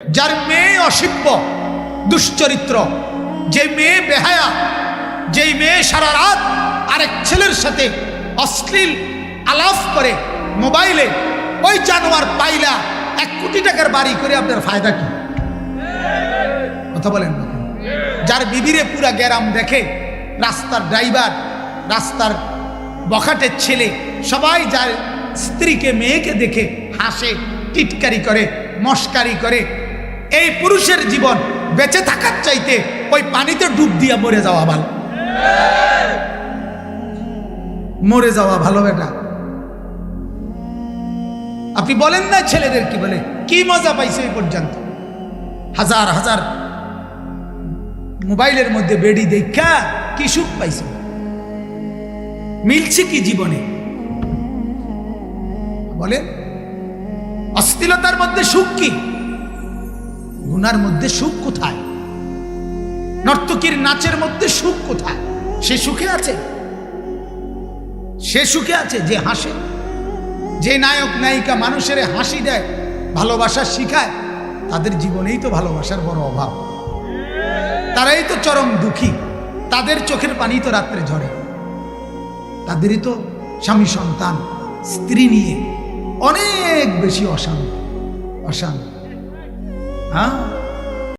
যার মেয়ে অসভ্য দুশ্চরিত্র, যে মেয়ে বেহায়া, যেই মেয়ে সারা রাত আরেক ছেলের সাথে অশ্লীল আলাপ করে মোবাইলে, ওই জানোয়ার পাইলা 1 কোটি টাকার বাড়ি করে আপনার ফায়দা কি? কথা বলেন না। যার বিবিরে পুরা গ্যারাম দেখে, রাস্তার ড্রাইভার, রাস্তার বখাটের ছেলে, সবাই যার স্ত্রীকে মেয়েকে দেখে হাসে, টিটকারি করে, মস্কারি করে, এই পুরুষের জীবন বেঁচে থাকার চাইতে ওই পানিতে ডুব দিয়া মরে যাওয়া ভালো। মরে যাওয়া ভালো বেটা। আপনি বলেন না ছেলেদের কি বলে, কি মজা পাইছে এই পর্যন্ত? হাজার হাজার মোবাইলের মধ্যে বেডি দেখা কি সুখ পাইছে? মিলছে কি জীবনে বলেন? অশ্লীলতার মধ্যে সুখ কি? গুনার মধ্যে সুখ কোথায়? নর্তকীর নাচের মধ্যে সুখ কোথায়? সে সুখে আছে? সে সুখে আছে যে হাসে, যে নায়ক নায়িকা মানুষের হাসি দেয়, ভালোবাসা শিখায়, তাদের জীবনেই তো ভালোবাসার বড় অভাব। তারাই তো চরম দুঃখী, তাদের চোখের পানি তো রাত্রে ঝরে, তাদেরই তো স্বামী সন্তান স্ত্রী নিয়ে অনেক বেশি অশান্ত। হ্যাঁ,